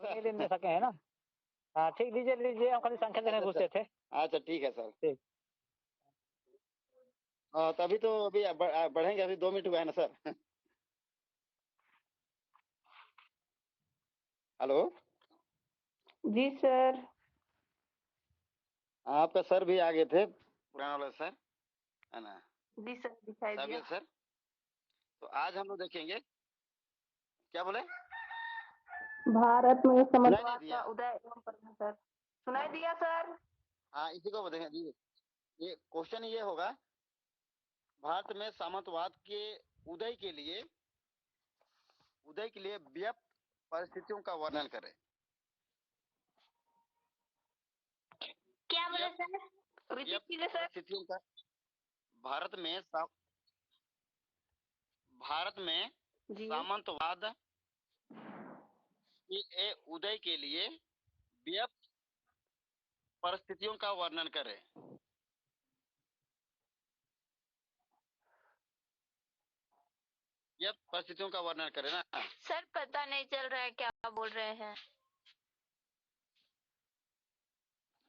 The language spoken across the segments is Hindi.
नहीं दे सके है ना। हाँ ठीक, लीजिए लीजिए, हम खाली संख्या देने पूछते थे। अच्छा ठीक है सर। ठीक। तभी तो अभी बढ़ेंगे, अभी 2 मिनट हुआ है ना सर। हेलो। जी सर। आपका सर भी आ गए थे, पुराना वाला सर, है ना। जी सर, दिखाई दिया। सर तो आज हम लोग देखेंगे, क्या बोले? भारत में सुनाई नहीं समाजवाद दिया? का उदय एवं प्रसार। सर सुनाई दिया सर। हाँ, इसी को देखेंगे। ये क्वेश्चन ये होगा, भारत में सामंतवाद के उदय के लिए व्याप्त परिस्थितियों का वर्णन करें। क्या बोले सर? रिपीट कीजिए सर। परिस्थितियों का भारत में जी सामंतवाद के उदय के लिए व्याप्त परिस्थितियों का वर्णन करें। व्याप्त परिस्थितियों का वर्णन करें ना। सर पता नहीं चल रहा है क्या बोल रहे हैं।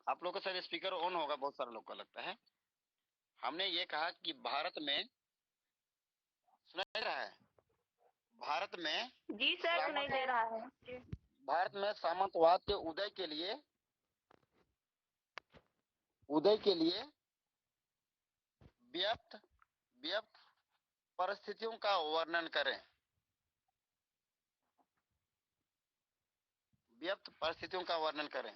आप लोग का शायद स्पीकर ऑन होगा, बहुत सारे लोग का लगता है। हमने ये कहा कि भारत में, सुना रहा है, भारत में, जी सर सुनाई दे रहा है। भारत में सामंतवाद के उदय के लिए व्याप्त परिस्थितियों का वर्णन करें। व्याप्त परिस्थितियों का वर्णन करें,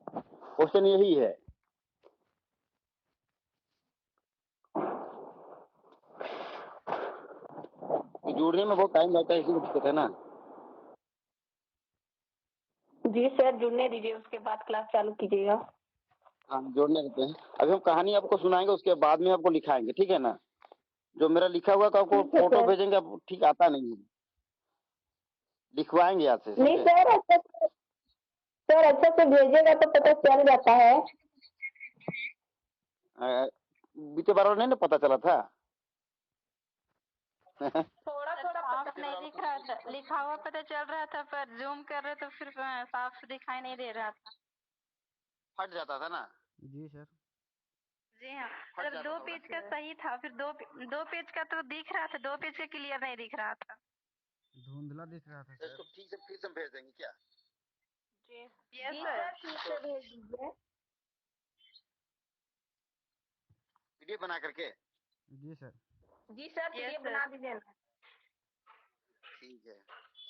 क्वेश्चन यही है। तो जोड़ने में बहुत टाइम लगता है, इसी दिक्कत है ना। जी सर जुड़ने दीजिए, उसके बाद क्लास चालू कीजिएगा। हाँ, जोड़ने देते हैं। अभी हम कहानी आपको सुनाएंगे, उसके बाद में आपको लिखाएंगे, ठीक है ना। जो मेरा लिखा हुआ का आपको फोटो भेजेंगे, आप ठीक आता नहीं है, लिखवाएंगे यहाँ से। नहीं सर, अच्छा से भेजेगा तो पता चल जाता है। बीते बार नहीं ना पता चला था। थोड़ा थोड़ा साफ नहीं दिख रहा था, लिखा हुआ पता चल रहा था, पर जूम कर रहे तो फिर साफ दिखाई नहीं दे रहा था। फट जाता था ना। जी सर। जी हाँ, अगर 2 पेज का सही था, फिर दो पेज का तो दिख रहा था, 2 पेज का क्लियर नहीं दिख रहा था। धुंधला दिख रहा था सर। इसको ठीक से फिर से भेज देंगे क्या? जी यस सर, ठीक से भेज दीजिए। पीडीएफ बना करके। जी सर। जी सर पीडीएफ बना दीजिए ना। ठीक है,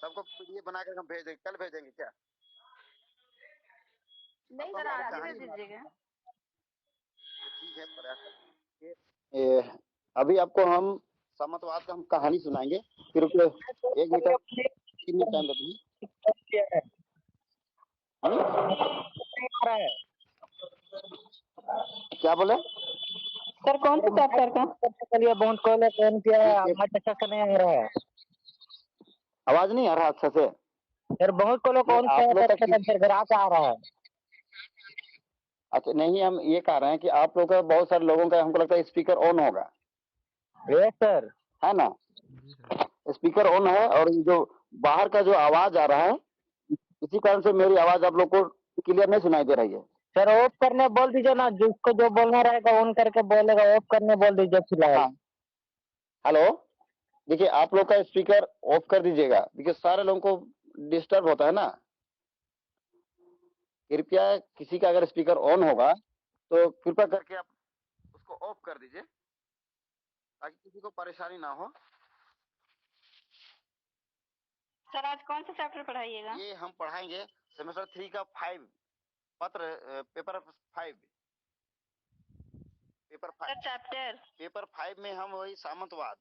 सबको पीडीएफ बना करके हम भेज देंगे, कल भेजेंगे क्या? नहीं सर सर आज ही अभी दे दीजिएगा। ठीक है, प्रयास करेंगे। अभी आपको हम सामंतवाद का हम कहानी सुनाएंगे, फिर उसको 1 मिनट 3 मिनट टाइम देते हैं। क्या बोले? सर कौन सा चैप्टर का? चलिए बहुत कौन किया है, आवाज अच्छा से नहीं आ रहा है आवाज नहीं आ रहा अच्छा से सर। बहुत को लोग कौन सा ग्राहक आ रहा है। अच्छा नहीं, हम ये कह रहे हैं कि आप लोग का, बहुत सारे लोगों का हमको लगता है स्पीकर ऑन होगा, यस सर। है ना। जी सर। स्पीकर ऑन है, और जो बाहर का जो आवाज आ रहा है, इसी कारण से मेरी आवाज आप लोग को क्लियर नहीं सुनाई दे रही है। सर ऑफ करने बोल दीजिए ना, जिसको जो बोलना रहेगा ऑन करके बोलेगा, ऑफ करने बोल दीजिए फिलहाल। हाँ। हेलो, देखिए आप लोग का स्पीकर ऑफ कर दीजिएगा, देखिए सारे लोगों को डिस्टर्ब होता है ना। कृपया किसी का अगर स्पीकर ऑन होगा तो कृपया करके आप उसको ऑफ कर दीजिए, ताकि किसी को परेशानी ना हो। सर आज कौन सा चैप्टर पढ़ाइएगा? ये हम पढ़ाएंगे सेमेस्टर 3 का 5 पेपर 5 पेपर 5 में हम वही सामंतवाद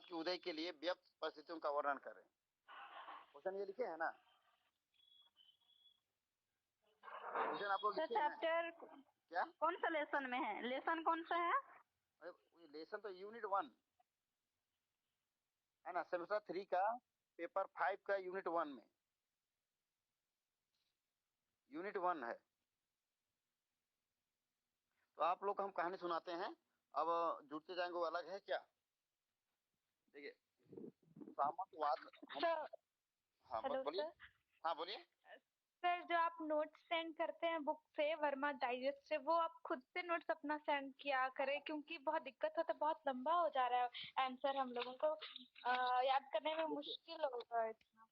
के उदय के लिए व्याप्त परिस्थितियों का वर्णन करें। क्वेश्चन ये लिखे हैं ना, क्वेश्चन आप लोग सर लिखे हैं चैप्टर क्या? कौन सा लेसन में है? लेसन कौन सा है? लेसन तो यूनिट 1 है ना, सेमेस्टर 3 का पेपर 5 का यूनिट 1 में, यूनिट 1 है। तो आप लोग को हम कहानी सुनाते हैं, अब जुड़ते जाएंगे वो अलग है क्या। देखिए सामंतवाद, सर हाँ हेलो बोलिए। सर। हाँ बोलिए। सर जो आप नोट्स सेंड करते हैं बुक से वर्मा डाइजेस्ट से, वो आप खुद से नोट्स अपना सेंड किया करें, क्योंकि बहुत दिक्कत होता है, बहुत लंबा हो जा रहा है आंसर, हम लोगों को याद करने में देखिए, मुश्किल होगा इतना।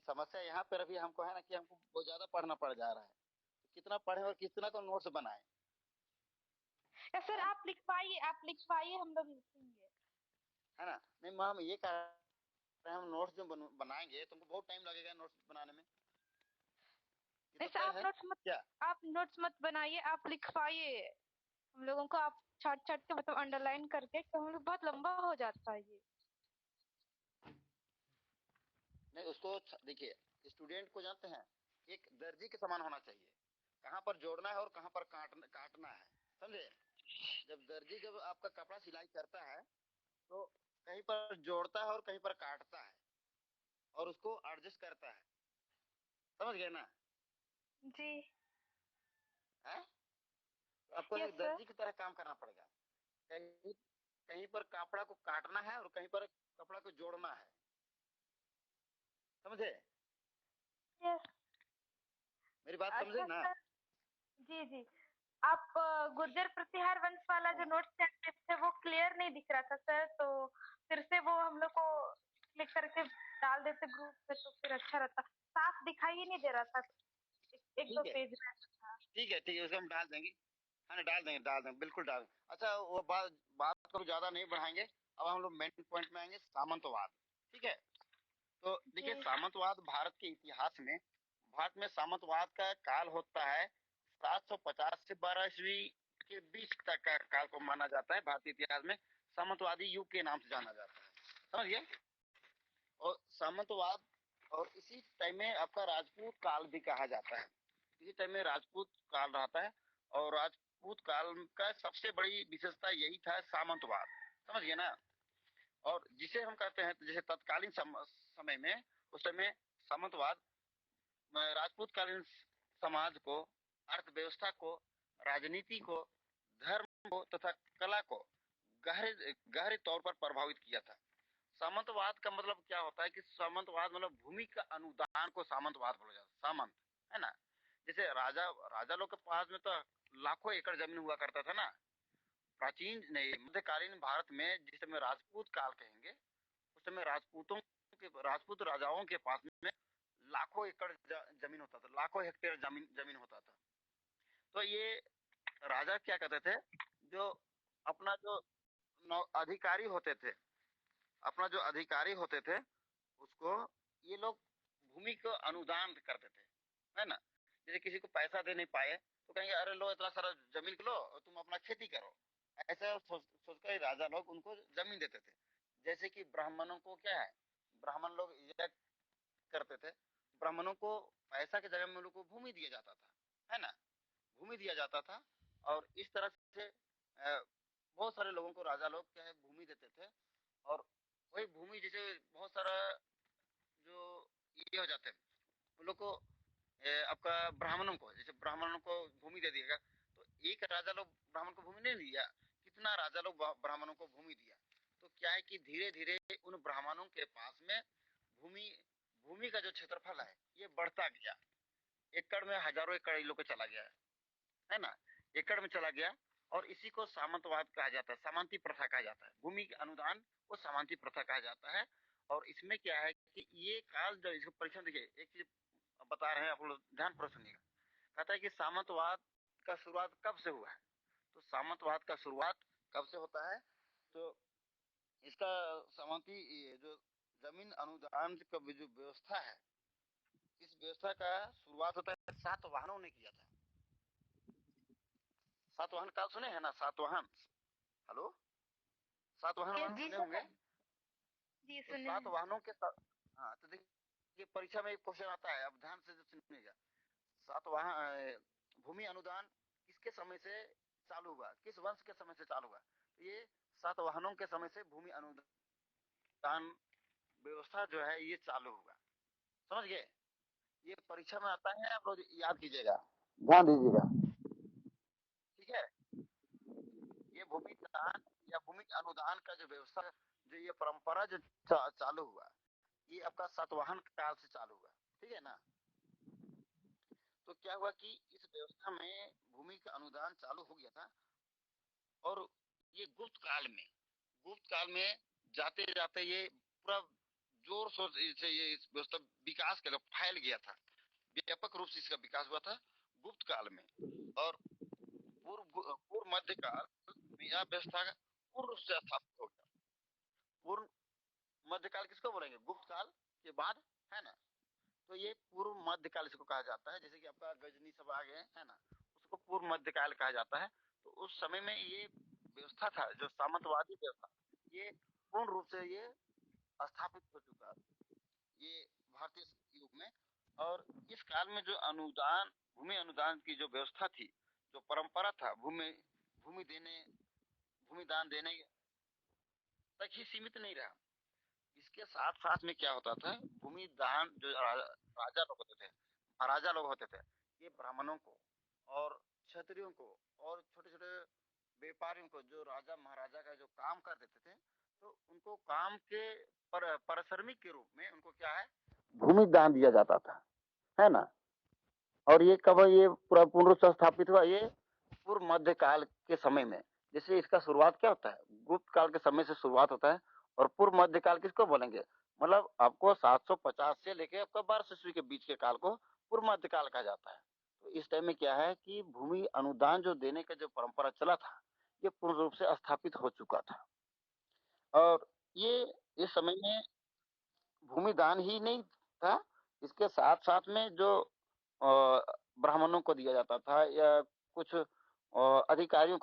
समस्या यहाँ पर अभी हमको है ना कि हमको बहुत ज्यादा पढ़ना पड़ जा रहा है। कितना पढ़े और कितना को नोट्स बनाए। या सर हैं? आप लिखवाइए, हम लोग लिखेंगे। है ना। नहीं मैम, ये कह रहे हैं हम नोट्स जो बनाएंगे तुमको बहुत टाइम लगेगा नोट्स बनाने में। ये तो नहीं सर, तय है क्या। आप नोट्स मत बनाइए, आप लिखवाइए हम लोगों को। आप छाट छाट के मतलब अंडरलाइन करके, तो हम लोग बहुत लंबा हो जाता है ये। नहीं उसको देखिए, स्टूडेंट को जानते हैं एक दर्जी के समान होना चाहिए। कहाँ पर जोड़ना है और कहाँ पर काटना है, समझे। जब आपका कपड़ा सिलाई करता है तो कहीं पर जोड़ता है और कहीं पर काटता है और उसको एडजस्ट करता है, समझ गए ना। जी। है। तो आपको यस एक सर। दर्जी की तरह काम करना पड़ेगा। कहीं कहीं पर कपड़ा को काटना है और कहीं पर कपड़ा को जोड़ना है, समझे। यस। मेरी बात समझे अच्छा ना। सर। जी जी। आप गुर्जर प्रतिहार वंश वाला जो हाँ। नोट्स सेंड थे वो क्लियर नहीं दिख रहा था सर, तो फिर से वो हम लोग को क्लिक करके डाल देते ग्रुप पे तो फिर अच्छा रहता। साफ दिखाई ही नहीं दे रहा था, एक दो ठीक है, पेज में था। ठीक है उसको हम डाल देंगे। हाँ ना, डाल देंगे बिल्कुल डाल देंगे। अच्छा वो बात बात को ज्यादा नहीं बढ़ाएंगे। अब हम लोग मेन पॉइंट में आएंगे, सामंतवाद। ठीक है। तो देखिए, जी। सामंतवाद भारत के इतिहास में, भारत में सामंतवाद का काल होता है 750 से 12 ईस्वी के बीच तक का काल को माना जाता है। भारतीय इतिहास में सामंतवादी युग के नाम से जाना जाता है, समझिए। और सामंतवाद, और इसी टाइम में आपका राजपूत काल भी कहा जाता है। इसी टाइम में राजपूत काल रहता है। और राजपूत काल का सबसे बड़ी विशेषता यही था, सामंतवाद, समझिए ना। और जिसे हम कहते हैं, जैसे तत्कालीन समय में, उस समय सामंतवाद राजपूत कालीन समाज को, अर्थव्यवस्था को, राजनीति को, धर्म को तथा कला को गहरे गहरे तौर पर प्रभावित किया था। सामंतवाद का मतलब क्या होता है कि सामंतवाद मतलब भूमि का अनुदान को सामंतवाद बोला जाता है। सामंत, है ना। जैसे राजा राजा लोग के पास में तो लाखों एकड़ जमीन हुआ करता था ना। प्राचीन नहीं, मध्यकालीन भारत में जिस समय राजपूत काल कहेंगे, उस समय राजपूत राजाओं के पास में लाखों एकड़ जमीन होता था, लाखों हेक्टेयर जमीन जमीन होता था। तो ये राजा क्या कहते थे, जो अपना जो अधिकारी होते थे, अपना जो अधिकारी होते थे उसको ये लोग भूमि को अनुदान करते थे, है ना। जैसे किसी को पैसा दे नहीं पाए तो कहेंगे अरे लो इतना सारा जमीन लो और तुम अपना खेती करो। ऐसा सोचकर राजा लोग उनको जमीन देते थे। जैसे कि ब्राह्मणों को क्या है, ब्राह्मण लोग ये करते थे, ब्राह्मणों को पैसा की जगह में उन लोग को भूमि दिया जाता था, है ना। भूमि दिया जाता था। और इस तरह से बहुत सारे लोगों को राजा लोग क्या है भूमि देते थे। और वही भूमि जैसे बहुत सारा जो ये हो जाते हैं उन लोग को, आपका ब्राह्मणों को, जैसे ब्राह्मणों को भूमि दे दिएगा तो एक राजा लोग ब्राह्मण को भूमि नहीं दिया, कितना राजा लोग ब्राह्मणों को भूमि दिया। तो क्या है कि धीरे धीरे उन ब्राह्मणों के पास में भूमि भूमि का जो क्षेत्रफल है ये बढ़ता गया। एकड़ में हजारों एकड़ इन लोग को चला गया, है ना। एकड़ में चला गया। और इसी को सामंतवाद कहा जाता है, सामंती प्रथा कहा जाता है। भूमि के अनुदान को सामंती प्रथा कहा जाता है। और इसमें क्या है कि ये काल जो इसको परीक्षण, देखिए एक चीज बता रहे हैं आप लोग, ध्यान पूर्वक सुनिएगा। कहता है कि सामंतवाद का शुरुआत कब से हुआ है। तो सामंतवाद का शुरुआत कब से होता है, तो इसका सामंती ये जो जमीन अनुदान का जो व्यवस्था है, इस व्यवस्था का शुरुआत होता है सातवाहनों ने किया था। सातवाहन काल सुने हैं ना, सातवाहन। हेलो, सातवाहन यस नाम जी सुने होंगे। सर। जी तो सुने हैं। सातवाहनों के साथ, हाँ तो देखिए परीक्षा में एक क्वेश्चन आता है, अब ध्यान से सुनिएगा। सातवाहन भूमि अनुदान किसके समय से चालू हुआ, किस वंश के समय से चालू हुआ। तो ये सातवाहनों के समय से भूमि अनुदान व्यवस्था जो है ये चालू हुआ, समझ गए। ये परीक्षा में आता है, आप लोग याद कीजिएगा, ध्यान दीजिएगा, ठीक है। ये भूमि दान या भूमि अनुदान का जो व्यवस्था, जो ये परंपरा जो चालू हुआ, ये आपका सातवाहन काल से चालू हुआ, ठीक है ना। तो क्या हुआ कि इस व्यवस्था में भूमि का अनुदान चालू हो गया था, और ये गुप्त काल में जाते जाते ये पूरा जोर शोर से ये इस व्यवस्था विकास के लिए फैल गया था, व्यापक रूप से इसका विकास हुआ था गुप्त काल में। और पूर्व मध्य काल में यह व्यवस्था पूर्ण रूप से स्थापित हो गया। पूर्व मध्य काल किसको बोलेंगे? गुप्त काल के बाद, है ना। तो ये पूर्व मध्य काल इसको कहा जाता है। जैसे कि आपका गजनी सब आ गए, है ना, उसको पूर्व मध्य काल कहा जाता है। तो उस समय में ये व्यवस्था था, जो सामंतवादी व्यवस्था, ये पूर्ण रूप से ये स्थापित हो चुका ये भारतीय युग में। और इस काल में जो अनुदान, भूमि अनुदान की जो व्यवस्था थी, जो परंपरा था, भूमि दान देने तक ही सीमित नहीं रहा। इसके साथ साथ में क्या होता था, भूमि दान जो राजा लोग होते थे, महाराजा लोग होते थे, ये ब्राह्मणों को और क्षत्रियों को और छोटे छोटे व्यापारियों को, जो राजा महाराजा का जो काम कर देते थे, तो उनको काम के पारिश्रमिक के रूप में उनको क्या है, भूमि दान दिया जाता था, है ना। और ये कब ये पूरा पूर्ण रूप से स्थापित हुआ? ये पूर्व मध्य काल के समय में। जैसे इसका शुरुआत क्या होता है, गुप्त काल के समय से शुरुआत होता है। और पूर्व मध्य काल किसको बोलेंगे? मतलब आपको 750 से लेके आपका 1200 ईस्वी के बीच के काल को पूर्व मध्य काल कहा जाता है। तो इस टाइम में क्या है कि भूमि अनुदान जो देने का जो परंपरा चला था, ये पूर्ण रूप से स्थापित हो चुका था। और ये इस समय में भूमि दान ही नहीं था, इसके साथ साथ में जो ब्राह्मणों को दिया जाता था, या कुछ अधिकारियों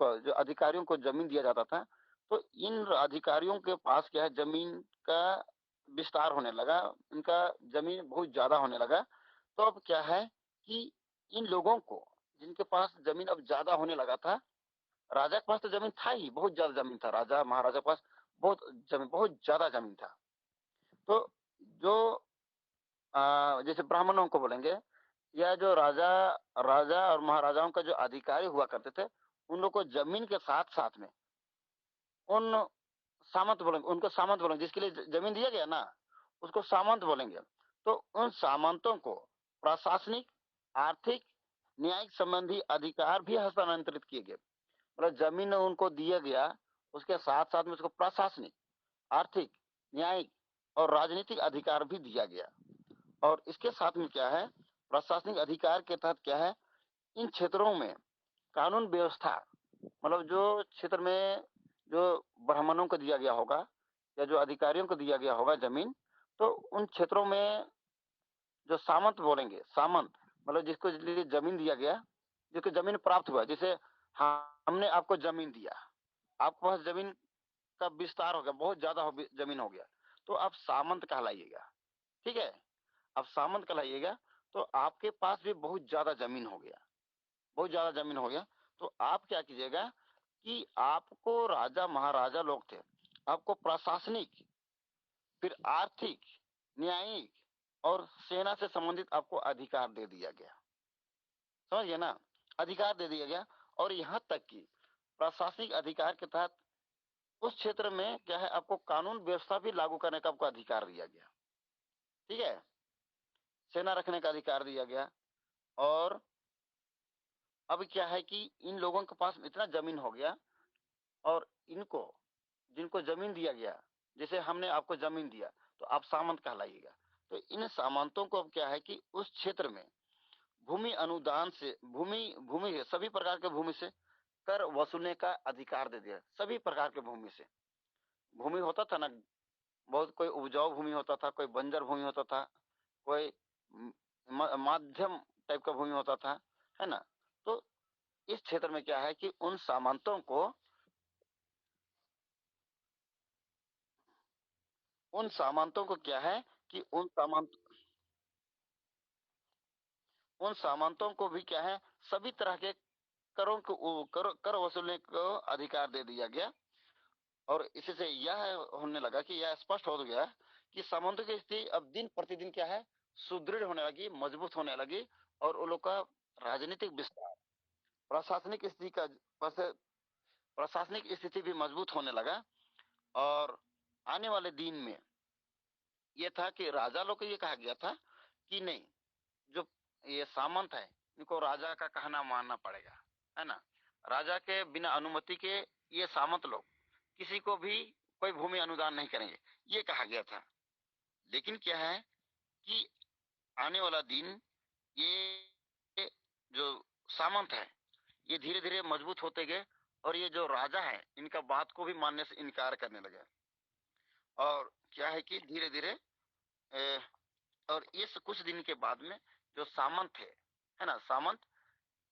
को जमीन दिया जाता था। तो इन अधिकारियों के पास क्या है, जमीन का विस्तार होने लगा, इनका जमीन बहुत ज्यादा होने लगा। तो अब क्या है कि इन लोगों को, जिनके पास जमीन अब ज्यादा होने लगा था, राजा के पास तो जमीन था ही, बहुत ज्यादा जमीन था, राजा महाराजा के पास बहुत ज्यादा जमीन था। तो जो जैसे ब्राह्मणों को बोलेंगे, या जो राजा और महाराजाओं का जो अधिकारी हुआ करते थे, उन लोग को जमीन के साथ साथ में उन उनको सामंत बोलेंगे, जिसके लिए जमीन दिया गया ना, उसको सामंत बोलेंगे। तो उन सामंतों को प्रशासनिक, आर्थिक, न्यायिक संबंधी अधिकार भी हस्तांतरित किए गए। मतलब जमीन उनको दिया गया, उसके साथ साथ में उसको प्रशासनिक, आर्थिक, न्यायिक और राजनीतिक अधिकार भी दिया गया। और इसके साथ में क्या है, प्रशासनिक अधिकार के तहत क्या है, इन क्षेत्रों में कानून व्यवस्था, मतलब जो क्षेत्र में जो ब्राह्मणों को दिया गया होगा या जो अधिकारियों को दिया गया होगा जमीन, तो उन क्षेत्रों में जो सामंत बोलेंगे, सामंत मतलब जिसको लिए जमीन दिया गया, जिसको जमीन प्राप्त हुआ, जैसे हमने आपको जमीन दिया, आपके पास जमीन का विस्तार हो गया, बहुत ज्यादा जमीन हो गया, तो आप सामंत कहलाइएगा, ठीक है। अब सामंत कहलाइएगा, तो आपके पास भी बहुत ज्यादा जमीन हो गया, बहुत ज्यादा जमीन हो गया। तो आप क्या कीजिएगा कि आपको राजा महाराजा लोग थे, आपको प्रशासनिक, फिर आर्थिक, न्यायिक और सेना से संबंधित आपको अधिकार दे दिया गया, समझिए ना, अधिकार दे दिया गया। और यहाँ तक कि प्रशासनिक अधिकार के तहत उस क्षेत्र में क्या है, आपको कानून व्यवस्था भी लागू करने का आपको अधिकार दिया गया, ठीक है, सेना रखने का अधिकार दिया गया। और अब क्या है कि इन लोगों के पास इतना जमीन हो गया, और इनको, जिनको जमीन दिया गया, जैसे हमने आपको जमीन दिया, तो आप सामंत कहलाइएगा। तो इन सामंतों को अब क्या है कि उस क्षेत्र में भूमि अनुदान से, भूमि सभी प्रकार के भूमि से कर वसूलने का अधिकार दे दिया। सभी प्रकार के भूमि से, भूमि होता था ना, बहुत कोई उपजाऊ भूमि होता था, कोई बंजर भूमि होता था, कोई माध्यम टाइप का भूमि होता था, है ना। तो इस क्षेत्र में क्या है कि उन सामंतों को, क्या है कि उन सामंतों को भी क्या है, सभी तरह के करों को, कर वसूलने को अधिकार दे दिया गया। और इसी से यह होने लगा कि यह स्पष्ट हो गया कि सामंतों की स्थिति अब दिन प्रतिदिन क्या है, सुदृढ़ होने लगी, मजबूत होने लगी। और उन लोग का राजनीतिक विस्तार, प्रशासनिक स्थिति का प्रशासनिक स्थिति भी मजबूत होने लगा। और आने वाले दिन में ये था कि राजा लोग को ये कहा गया था कि नहीं, जो ये सामंत है इनको राजा का कहना मानना पड़ेगा, है ना। राजा के बिना अनुमति के ये सामंत लोग किसी को भी कोई भूमि अनुदान नहीं करेंगे, ये कहा गया था। लेकिन क्या है कि आने वाला दिन ये जो सामंत है ये धीरे धीरे मजबूत होते गए और ये जो राजा है इनका बात को भी मानने से इनकार करने लगे। और क्या है कि धीरे धीरे और इस कुछ दिन के बाद में जो सामंत थे, है ना, सामंत,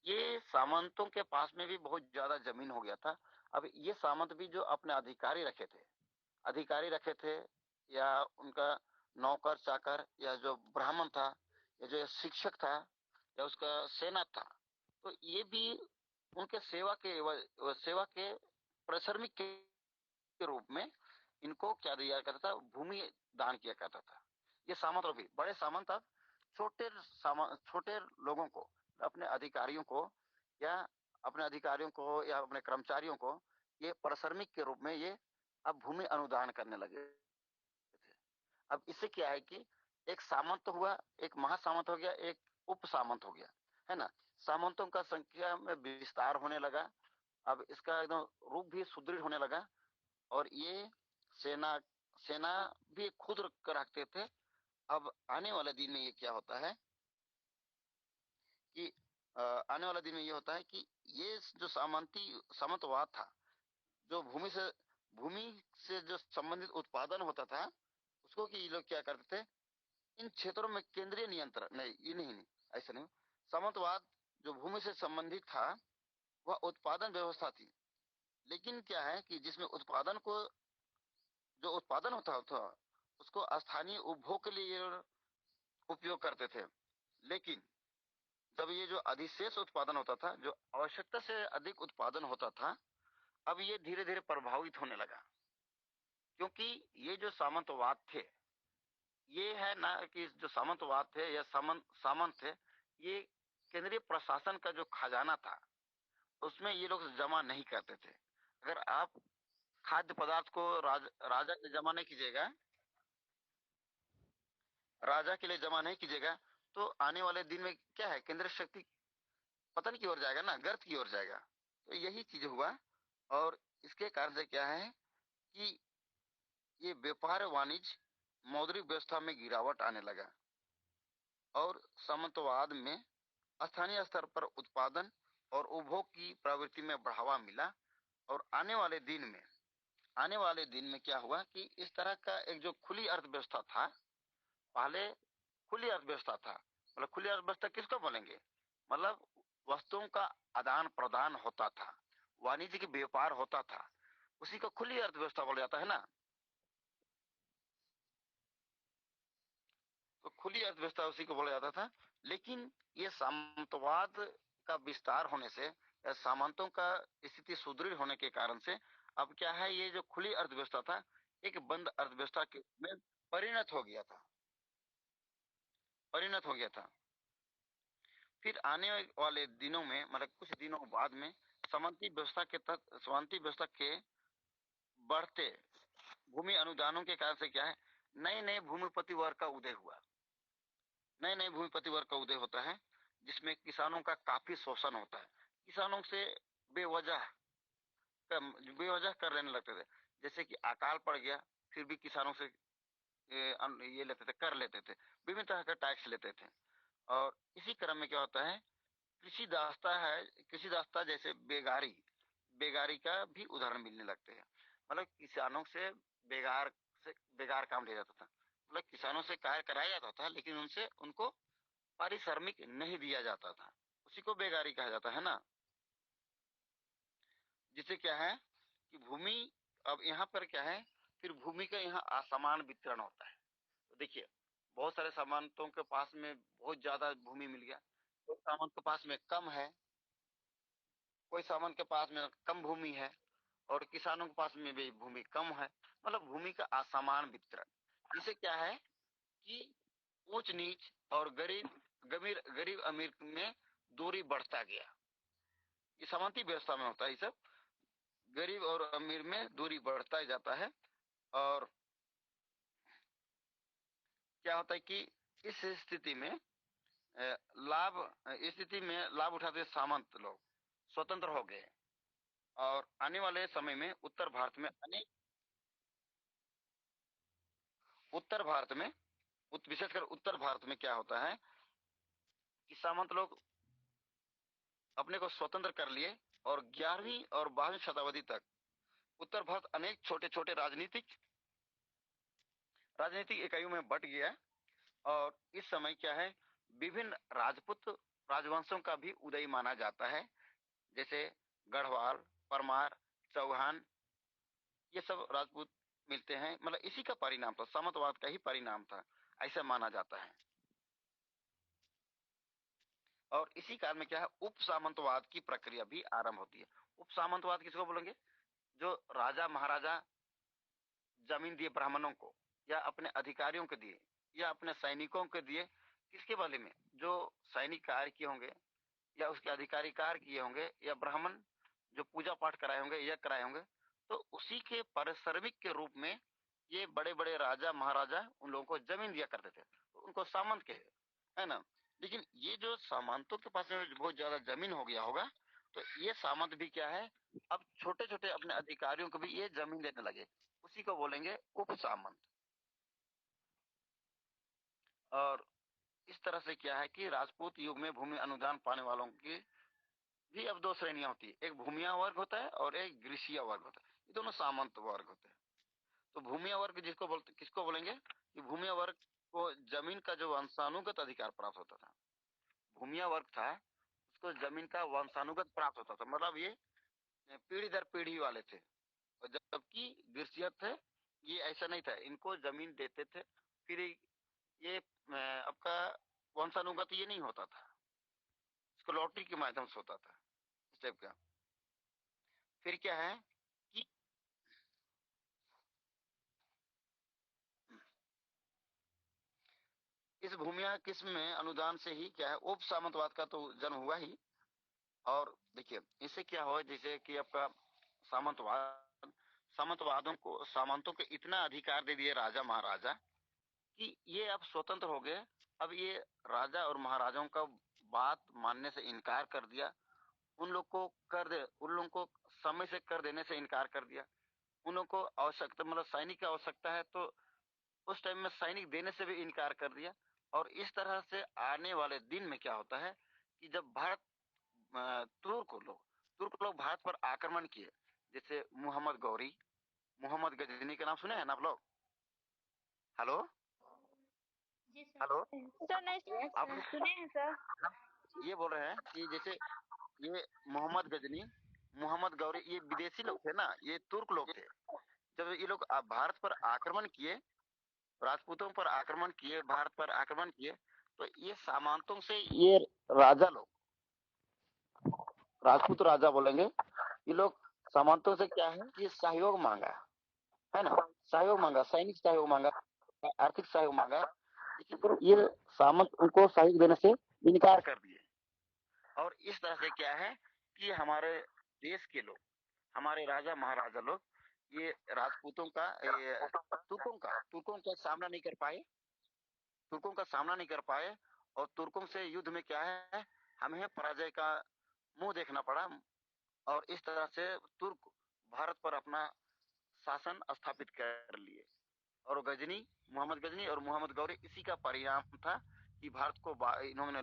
ये सामंतों के पास में भी बहुत ज्यादा जमीन हो गया था। अब ये सामंत भी जो अपने अधिकारी रखे थे या उनका नौकर चाकर या जो ब्राह्मण था या जो शिक्षक था या उसका सेना था, तो ये भी उनके सेवा के परिश्रमिक के रूप में इनको क्या दिया करता था, भूमि दान किया करता था। ये सामंत लोग भी, बड़े सामंत अब छोटे लोगों को, अपने अधिकारियों को या अपने कर्मचारियों को ये परिश्रमिक के रूप में ये अब भूमि अनुदान करने लगे थे। अब इससे क्या है कि एक सामंत तो हुआ, एक महासामंत हो गया, एक उप सामंत हो गया, है ना। सामंतों का संख्या में विस्तार होने लगा। अब इसका एकदम रूप भी सुदृढ़ होने लगा और ये सेना सेना भी खुद रखते थे। अब आने वाले दिन में ये क्या होता है कि आने वाले दिन में ये होता है कि ये जो सामंतवाद था, जो भूमि से जो संबंधित उत्पादन होता था उसको कि ये लोग क्या करते थे, इन क्षेत्रों में केंद्रीय नियंत्रण नहीं, ये नहीं, ऐसा नहीं। सामंतवाद जो भूमि से संबंधित था वह उत्पादन व्यवस्था थी, लेकिन क्या है कि जिसमें जो उत्पादन होता था उसको स्थानीय उपभोग के लिए उपयोग करते थे। लेकिन जब ये जो अधिशेष उत्पादन होता था, जो आवश्यकता से अधिक उत्पादन होता था, अब ये धीरे धीरे प्रभावित होने लगा। क्योंकि ये जो सामंतवाद थे, ये है ना कि जो सामंतवाद थे या सामंत थे, ये केंद्रीय प्रशासन का जो खजाना था उसमें ये लोग जमा नहीं करते थे। अगर आप खाद्य पदार्थ को राजा के जमा नहीं कीजिएगा, राजा के लिए जमा नहीं कीजिएगा, तो आने वाले दिन में क्या है, केंद्र शक्ति पतन की ओर जाएगा ना, गर्त की ओर जाएगा। तो यही चीज हुआ और इसके कारण से क्या है कि ये व्यापार वाणिज्य मौद्रिक व्यवस्था में गिरावट आने लगा और सामंतवाद में स्थानीय स्तर पर उत्पादन और उपभोग की प्रवृत्ति में बढ़ावा मिला। और आने वाले दिन में क्या हुआ कि इस तरह का एक जो खुली अर्थव्यवस्था था, पहले खुली अर्थव्यवस्था था, मतलब खुली अर्थव्यवस्था किसको बोलेंगे, मतलब वस्तुओं का आदान प्रदान होता था, वाणिज्यिक व्यापार होता था, उसी को खुली अर्थव्यवस्था बोला जाता है ना। तो खुली अर्थव्यवस्था उसी को बोला जाता था। लेकिन ये सामंतवाद का विस्तार होने से या सामंतों का स्थिति सुदृढ़ होने के कारण से अब क्या है, ये जो खुली अर्थव्यवस्था था एक बंद अर्थव्यवस्था के में परिणत हो गया था परिणत हो गया था। फिर आने वाले दिनों में, मतलब कुछ दिनों बाद में, सामंती व्यवस्था के बढ़ते भूमि अनुदानों के कारण से क्या है, नए नए भूमिपति वर्ग का उदय हुआ। नए नए भूमिपति वर्ग का उदय होता है जिसमें किसानों का काफी शोषण होता है। किसानों से बेवजह बेवजह कर लेने लगते थे। जैसे कि अकाल पड़ गया फिर भी किसानों से ये लेते थे, कर लेते थे, विभिन्न तरह का टैक्स लेते थे। और इसी क्रम में क्या होता है, कृषि दास्ता जैसे बेगारी का भी उदाहरण मिलने लगते हैं। मतलब किसानों से बेगार बेगार काम लिया जाता था, मतलब किसानों से कार्य कराया जाता था लेकिन उनसे उनको पारिश्रमिक नहीं दिया जाता था, उसी को बेगारी कहा जाता है ना। जिससे क्या है कि भूमि, अब यहाँ पर क्या है, फिर भूमि का यहाँ असमान वितरण होता है। तो देखिए, बहुत सारे सामंतों के पास में बहुत ज्यादा भूमि मिल गया, कोई सामंत के पास में कम है, कोई सामंत के पास में कम भूमि है और किसानों के पास में भी भूमि कम है। मतलब भूमि का असमान वितरण, जिसे क्या है कि ऊंच नीच और गरीब अमीर में दूरी बढ़ता गया। ये सामंती व्यवस्था में होता है, ये सब गरीब और अमीर में दूरी बढ़ता ही जाता है। और क्या होता है कि इस स्थिति में लाभ उठाते सामंत लोग स्वतंत्र हो गए और आने वाले समय में उत्तर भारत में विशेषकर उत्तर भारत में क्या होता है कि सामंत लोग अपने को स्वतंत्र कर लिए और 11वीं और 12वीं शताब्दी तक उत्तर भारत अनेक छोटे छोटे राजनीतिक इकाइयों में बट गया और इस समय क्या है विभिन्न राजपूत राजवंशों का भी उदय माना जाता है, जैसे गढ़वाल, परमार, चौहान, ये सब राजपूत मिलते हैं। मतलब इसी का परिणाम था, सामंतवाद का ही परिणाम था, ऐसा माना जाता है। और इसी काल में क्या है उप सामंतवाद की प्रक्रिया भी आरंभ होती है। उप सामंतवाद किसको बोलेंगे? जो राजा महाराजा जमीन दिए ब्राह्मणों को या अपने अधिकारियों को दिए या अपने सैनिकों को दिए, किसके बारे में? जो सैनिक कार्य किए होंगे या उसके अधिकारी कार्य किए होंगे या ब्राह्मण जो पूजा पाठ कराए होंगे या कराए होंगे, तो उसी के पारिश्रमिक के रूप में ये बड़े बड़े राजा महाराजा उन लोगों को जमीन दिया करते थे, तो उनको सामंत कहे, है ना। लेकिन ये जो सामंतों के पास में बहुत ज्यादा जमीन हो गया होगा, तो ये सामंत भी क्या है अब छोटे छोटे अपने अधिकारियों को भी ये जमीन देने लगे, उसी को बोलेंगे उप सामंत। और इस तरह से क्या है कि राजपूत युग में भूमि अनुदान पाने वालों की भी अब दो श्रेणियां होती है, एक भूमिया वर्ग होता है और एक गृहस्थीय वर्ग होता है। ये दोनों सामंत वर्ग होते हैं। तो भूमिया वर्ग किसको बोलेंगे कि भूमिया वर्ग को जमीन का जो वंशानुगत अधिकार प्राप्त होता था। भूमिया वर्ग था उसको जमीन का वंशानुगत प्राप्त होता था, मतलब ये पीढ़ी दर पीढ़ी वाले थे। और जबकि गृहस्थीय थे ये ऐसा नहीं था, इनको जमीन देते थे, फिर ये आपका वंशानुगत ये नहीं होता था, इसको लॉटरी के माध्यम से होता था इस टाइप का। फिर क्या है कि इस भूमिया किस्म में अनुदान से ही क्या है उप सामंतवाद का तो जन्म हुआ ही। और देखिए इससे क्या हो, जैसे कि आपका सामंतों को इतना अधिकार दे दिए राजा महाराजा कि ये अब स्वतंत्र हो गए। अब ये राजा और महाराजाओं का बात मानने से इनकार कर दिया, उन लोगों को समय से कर देने से इनकार कर दिया। उन लोगों को आवश्यकता मतलब सैनिक की आवश्यकता है तो उस टाइम में सैनिक देने से भी इनकार कर दिया। और इस तरह से आने वाले दिन में क्या होता है कि जब तुर्क लोग भारत पर आक्रमण किए, जैसे मोहम्मद गौरी, मोहम्मद गजनी के नाम सुने हैं ना आप लोग? हेलो हेलो, सर नहीं आप सुने हैं सर। ये बोल रहे हैं कि जैसे ये मोहम्मद गौरी ये विदेशी लोग थे ना, ये तुर्क लोग थे। जब ये लोग भारत पर आक्रमण किए, राजपूतों पर आक्रमण किए, भारत पर आक्रमण किए, तो ये सामंतों से ये राजा लोग, राजपूत राजा बोलेंगे, ये लोग सामंतों से क्या है कि सहयोग मांगा, है ना, सहयोग मांगा, सैनिक सहयोग मांगा, आर्थिक सहयोग मांगा, लेकिन ये सामंत उनको सहयोग देने से इनकार कर दिए। और इस तरह से क्या है कि हमारे देश के लोग, हमारे राजा महाराजा लोग ये राजपूतों का तुर्कों का सामना नहीं कर पाए और तुर्कों से युद्ध में क्या है हमें पराजय का मुंह देखना पड़ा। और इस तरह से तुर्क भारत पर अपना शासन स्थापित कर लिए। और मोहम्मद गजनी और मोहम्मद गौरी इसी का परिणाम था कि भारत को इन्होंने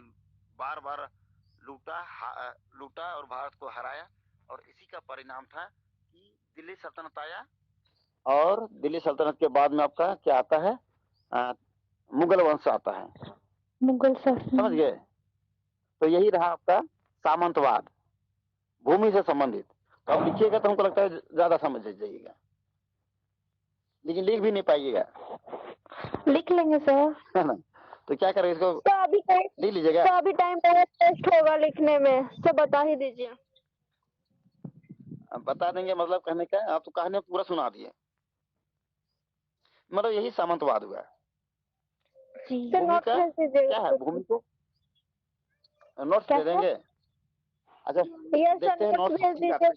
बार बार लूटा और भारत को हराया। और इसी का परिणाम था कि दिल्ली सल्तनत आया। और दिल्ली सल्तनत के बाद में आपका क्या आता है, मुगल वंश आता है, मुगल शासन। समझ गए? तो यही रहा आपका सामंतवाद, भूमि से संबंधित। तो आप लिखिएगा तो हमको लगता है ज्यादा समझ जाइएगा, लेकिन लिख भी नहीं पाइएगा। लिख लेंगे सर, है ना? तो क्या करें इसको, तो अभी टाइम लिख लीजिएगा। तो अभी टाइम वेस्ट होगा लिखने में, तो बता ही दीजिए। बता देंगे मतलब कहने का, आप तो कहानी पूरा सुना दिए। मतलब यही सामंतवाद हुआ। भूमि का क्या है, भूमि को नोट्स दे देंगे। अच्छा देखते हैं नोट्स भेज दीजिए।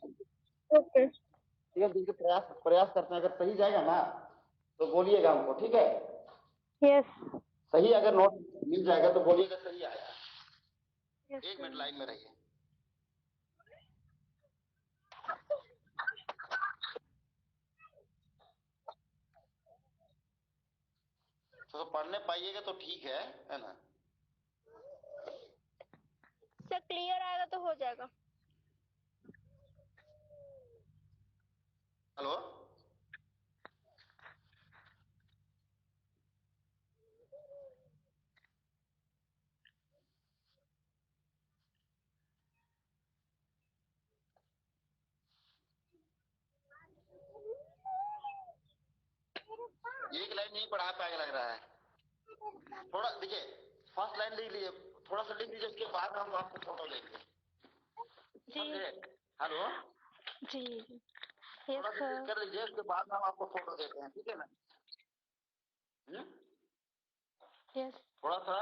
ओके ठीक है, देखिए प्रयास करते हैं, अगर सही जाएगा ना तो बोलिएगा हमको, ठीक है? यस सही अगर नोट मिल जाएगा तो बोलिएगा सही आया। यस एक मिनट लाइन में रहिए। तो पढ़ने पाइएगा तो ठीक है ना। सर क्लियर आएगा तो हो जाएगा। हेलो, एक लाइन नहीं पढ़ा पाएगा लग रहा है। थोड़ा देखिए, फर्स्ट लाइन लिख लीजिए, थोड़ा सा लिख लीजिए, उसके बाद हम आपको फोटो देंगे। जी हेलो जी यस थोड़ा सा सर। कर लीजिए, उसके बाद हम आपको फोटो देते हैं, ठीक है ना। यस थोड़ा सा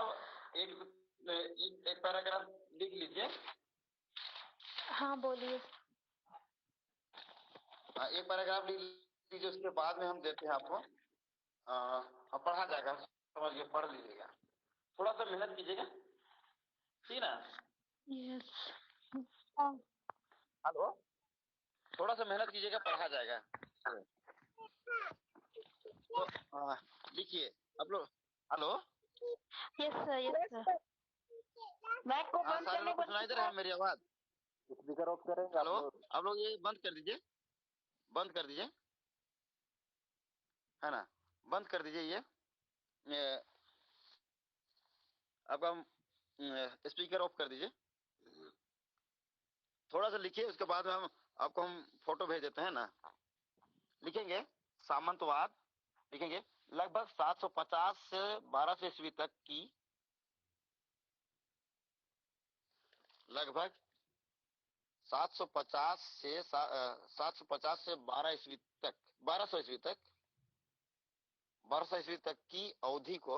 एक एक, एक पैराग्राफ लिख लीजिए। हाँ बोलिए। एक पैराग्राफ लिख लीजिए, उसके बाद में हम देते हैं आपको। अब पढ़ा जाएगा, समझ के पढ़ लीजिएगा, थोड़ा सा मेहनत कीजिएगा, ठीक ना। यस हेलो, थोड़ा सा मेहनत कीजिएगा, पढ़ा जाएगा। तो लिखिए आप लोग। Hello, yes sir. बैग को बंद सारे करने लोग को सुनाई दे रहा है मेरी आवाज? स्पीकर ऑफ करेंगे हेलो, आप लोग ये बंद कर दीजिए, बंद कर दीजिए, है ना, बंद कर दीजिए ये आपका स्पीकर ऑफ कर दीजिए। थोड़ा सा लिखिए, उसके बाद हम आपको फोटो भेज देते हैं ना। लिखेंगे सामंतवाद, लिखेंगे लगभग 750 से 1200 ईस्वी तक की, लगभग 750 से 750 से 12 ईस्वी तक, 1200 ईस्वी तक, 1200 ईस्वी तक की अवधि को,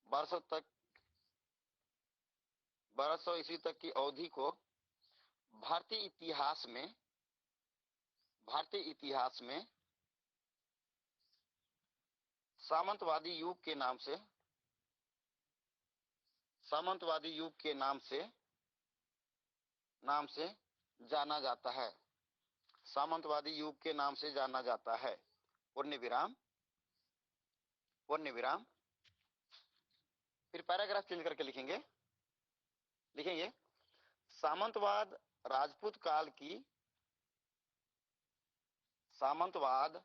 1200 तक, 1200 ईस्वी तक की अवधि को भारतीय इतिहास में, भारतीय इतिहास में सामंतवादी युग के नाम से, सामंतवादी युग के नाम से जाना जाता है, सामंतवादी युग के नाम से जाना जाता है। पूर्ण विराम, पूर्ण विराम। फिर पैराग्राफ चेंज करके लिखेंगे, लिखेंगे सामंतवाद राजपूत काल की, सामंतवाद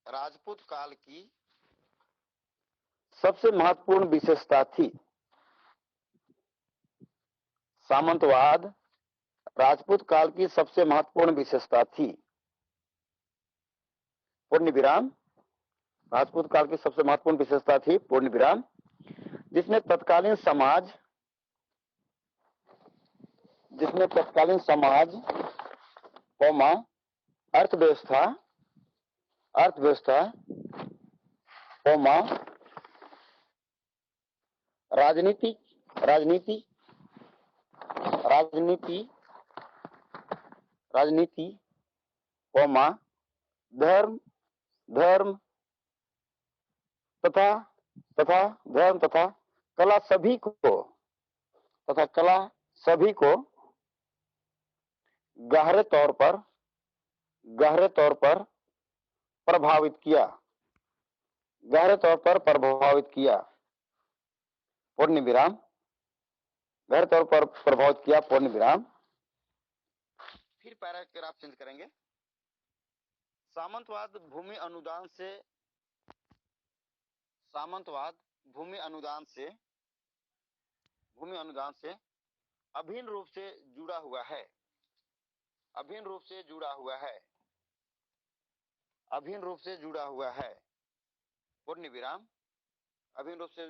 राजपूत काल की सबसे महत्वपूर्ण विशेषता थी। सामंतवाद राजपूत काल की सबसे महत्वपूर्ण विशेषता थी। पूर्ण विराम, राजपूत काल की सबसे महत्वपूर्ण विशेषता थी, पूर्ण विराम, जिसने तत्कालीन समाज, जिसने तत्कालीन समाज, कौमा, अर्थव्यवस्था, अर्थव्यवस्था, कौमा, राजनीति, राजनीति, राजनीति, राजनीति, कौमा, धर्म, धर्म तथा, तथा धर्म तथा कला सभी को, तथा कला सभी को गहरे तौर पर, गहरे तौर पर प्रभावित किया, गहरे तौर पर प्रभावित किया। पूर्ण विराम, गहरे तौर पर प्रभावित किया, पूर्ण विराम। फिर पैराग्राफ चेंज करेंगे। सामंतवाद भूमि अनुदान से, सामंतवाद भूमि अनुदान से, भूमि अनुदान से अभिन्न रूप से जुड़ा हुआ है, अभिन्न रूप से जुड़ा हुआ है, अभिन्न रूप से जुड़ा हुआ है। पूर्ण विराम, अभिन्न रूप से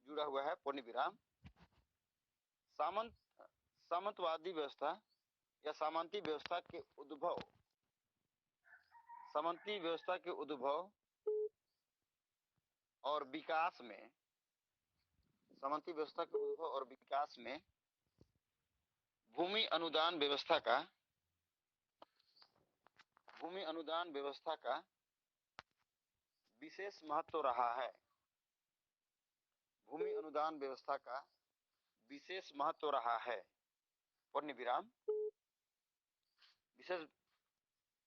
जुड़ा हुआ है, पूर्ण विराम। सामंत, सामंतवादी व्यवस्था या सामंती व्यवस्था के उद्भव, सामंती व्यवस्था के उद्भव और विकास में, सामंती व्यवस्था के उद्भव और विकास में भूमि अनुदान व्यवस्था का, भूमि अनुदान व्यवस्था का विशेष महत्व रहा है, अनुदान व्यवस्था का विशेष महत्व रहा है, पूर्ण विराम, विशेष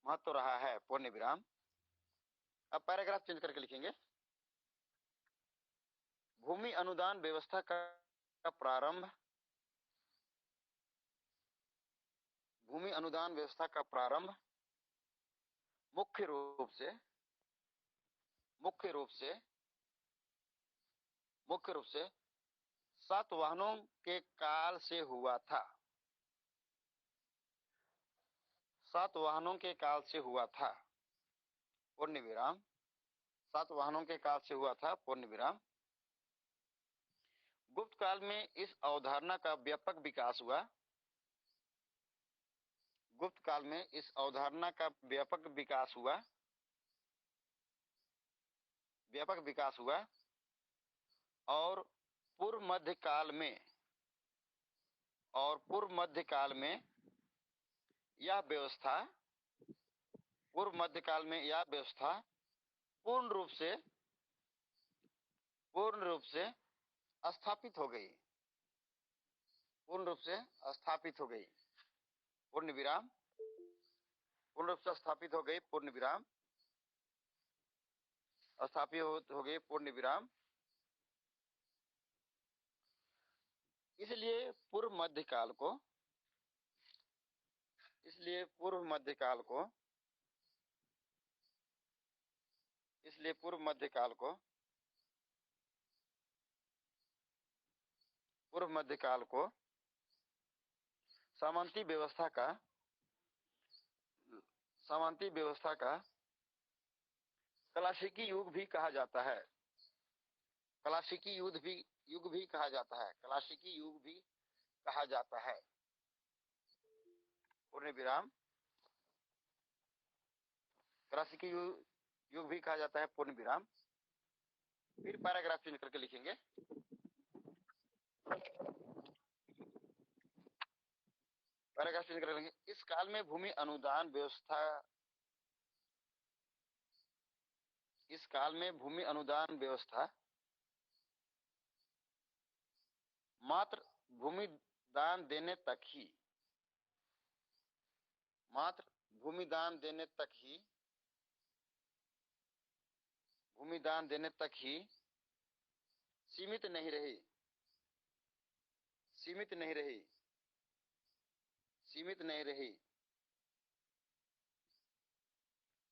महत्व रहा है, पूर्ण विराम। अब पैराग्राफ चेंज करके लिखेंगे। भूमि अनुदान व्यवस्था का प्रारंभ, भूमि अनुदान व्यवस्था का प्रारंभ मुख्य रूप से सातवाहनों के काल से हुआ था, सातवाहनों के काल से हुआ था, पूर्ण विराम, सातवाहनों के काल से हुआ था, पूर्ण विराम। गुप्त काल में इस अवधारणा का व्यापक विकास हुआ, गुप्त काल में इस अवधारणा का व्यापक विकास हुआ, व्यापक विकास हुआ और पूर्व मध्य काल में, और पूर्व मध्य काल में यह व्यवस्था, पूर्व मध्य काल में यह व्यवस्था पूर्ण रूप से स्थापित हो गई, पूर्ण रूप से स्थापित हो गई, पूर्ण विराम, पूर्ण रूप से स्थापित हो गई, पूर्ण विराम, स्थापित हो गई, पूर्ण विराम। इसलिए पूर्व मध्य काल को, इसलिए पूर्व मध्य काल को, इसलिए पूर्व मध्य काल को, पूर्व मध्य काल को सामंती व्यवस्था का, सामंती व्यवस्था का क्लासिकी युग भी कहा जाता है, क्लासिकी युग भी कहा जाता है, क्लासिकी युग भी कहा जाता है, पूर्ण विराम, क्लासिकी युग भी कहा जाता है, पूर्ण विराम। फिर पैराग्राफ चेंज करके लिखेंगे। पैराग्राफ चेंज करके लिखेंगे। इस काल में भूमि अनुदान व्यवस्था, इस काल में भूमि अनुदान व्यवस्था मात्र भूमि दान देने तक ही, मात्र भूमि दान देने तक ही, भूमि दान देने तक ही सीमित नहीं रही, सीमित नहीं रही, सीमित नहीं रही,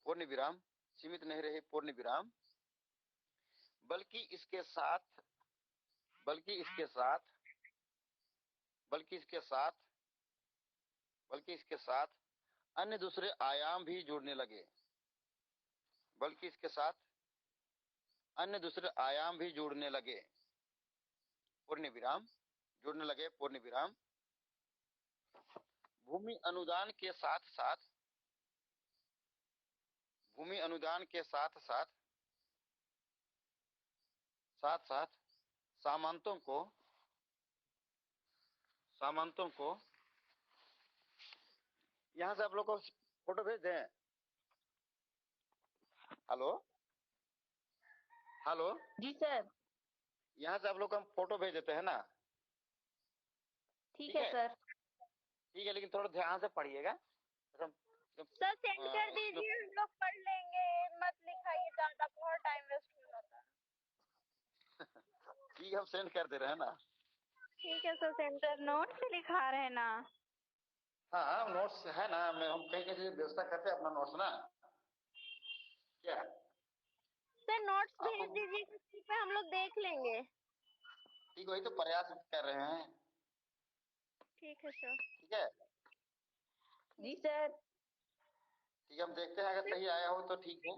पूर्ण विराम, सीमित नहीं रही, पूर्ण विराम, बल्कि इसके साथ, बल्कि इसके साथ, बल्कि इसके साथ, बल्कि इसके साथ अन्य दूसरे आयाम भी जुड़ने लगे, बल्कि इसके साथ अन्य दूसरे आयाम भी जुड़ने लगे, पूर्ण विराम, जुड़ने लगे, पूर्ण विराम। भूमि अनुदान के साथ साथ, भूमि अनुदान के साथ साथ, साथ साथ सामंतों को, सामंतों को, यहां से आप लोग को फोटो भेज दें। हेलो, हेलो, जी सर। यहाँ से आप लोग को हम फोटो भेज देते हैं ना। ठीक है सर। ठीक है, लेकिन थोड़ा ध्यान से पढ़िएगा। सर सेंड कर दीजिए, हम लोग पढ़ लेंगे, मत लिखाइए ज्यादा, बहुत टाइम वेस्ट हो जाता है। ठीक, हम सेंड कर दे रहे हैं ना। ठीक है सर, सेंड कर। नोट से लिखा रहे हैं ना? हाँ, नोट्स है ना, मैं हम कहीं कहीं व्यवस्था करते हैं अपना नोट्स ना। क्या सर नोट्स आपको? भेज दीजिए, किसी पे हम लोग देख लेंगे। ठीक, वही तो प्रयास कर रहे हैं। ठीक है सर। ठीक है जी सर। ठीक है, हम देखते हैं, अगर सही आया हो तो ठीक है।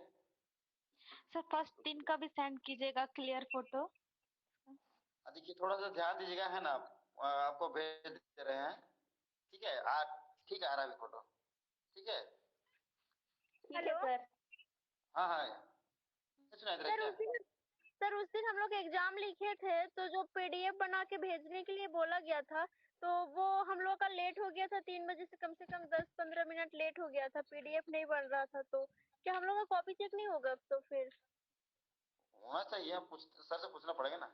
सर फर्स्ट दिन का भी सेंड कीजिएगा क्लियर फोटो। देखिए, थोड़ा सा ध्यान दीजिएगा, है ना, आपको भेज दे रहे हैं। ठीक है, ठीक है, आ रहा है फोटो। ठीक है, ठीक है सर। हाँ हाँ, सुना इधर सर क्या? उस दिन, सर उस दिन हम लोग एग्जाम लिखे थे, तो जो पीडीएफ बना के भेजने के लिए बोला गया था, तो वो हम लोग का लेट हो गया था। 3 बजे से कम 10-15 मिनट लेट हो गया था, पीडीएफ नहीं बन रहा था। तो क्या हम लोग का कॉपी चेक नहीं होगा तो फिर? होना चाहिए, सर से पूछना पड़ेगा ना।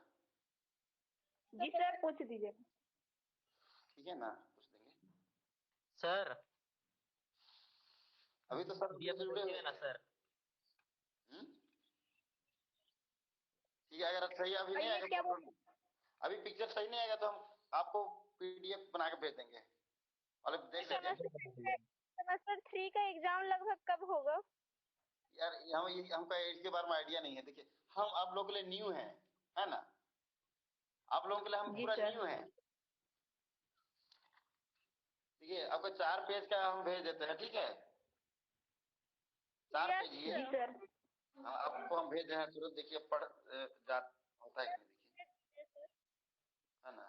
जी सर पूछ दीजिए। ठीक है ना, पूछ देंगे। सर अभी तो सर पीडीएफ से जुड़े हुए ना हैं। सर। ठीक है, अगर सही अभी नहीं ये क्या आएगा, अभी पिक्चर सही नहीं आएगा तो हम आपको पीडीएफ बना के भेज देंगे, और देख लीजिए। सेमेस्टर 3 का एग्जाम लगभग कब होगा? यार हमका इसके बारे में आइडिया नहीं है। देखिए, हम आप लोगों के लिए न्यू हैं, है ना, आप लोगों के लिए हम पूरा न्यू हैं। देखिए, आपको 4 पेज का हम भेज देते हैं, ठीक है, 4 पेज ये आपको हम भेज रहे हैं तुरंत। देखिए पढ़ जात होता है कि नहीं, देखिए, है ना।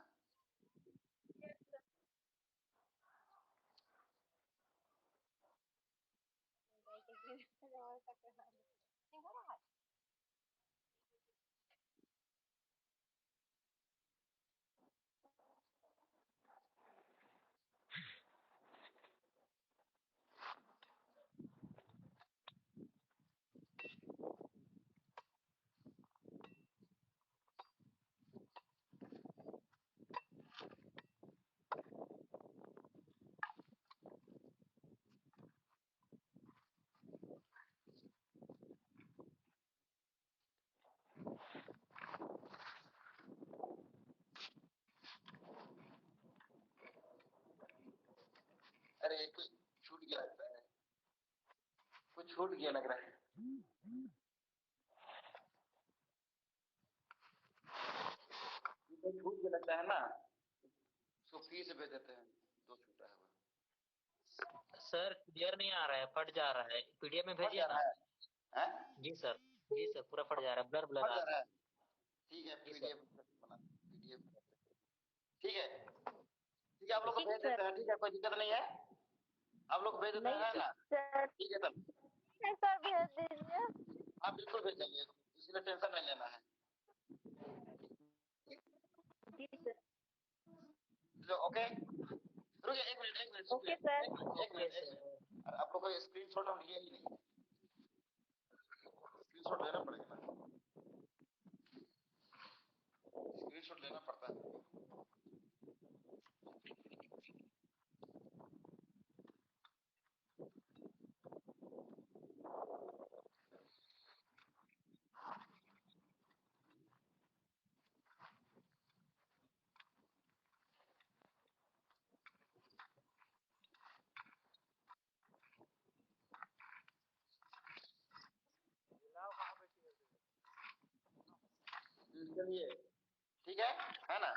अरे कुछ छूट गया लगता है, कुछ छूट गया लग रहा है। छूट गया लगता है ना, उसको फी से भेज देते हैं, 2 छूटा है वो। सर क्लियर नहीं आ रहा है, फट जा रहा है, पीडीएफ में भेजिए ना। जी सर, जी सर, पूरा फट जा रहा है, ब्लर ब्लर आ रहा है। ठीक है, पीडीएफ बना, पीडीएफ ठीक है, ठीक है, आप लोग को भेज देते हैं। ठीक है, कोई दिक्कत नहीं है, आप लोग भेज देते हैं ना। ठीक है तब, सर भेज दीजिए। आप बिल्कुल भेज देंगे, इसलिए टेंशन नहीं लेना है। जी सर। तो ओके, रुकिए 1 minute, 1 minute, okay sir. 1 minute. आप लोग को स्क्रीनशॉट हम लिए ही नहीं, स्क्रीनशॉट लेना पड़ेगा ना, स्क्रीनशॉट लेना पड़ता है। चलिए, ठीक है ना।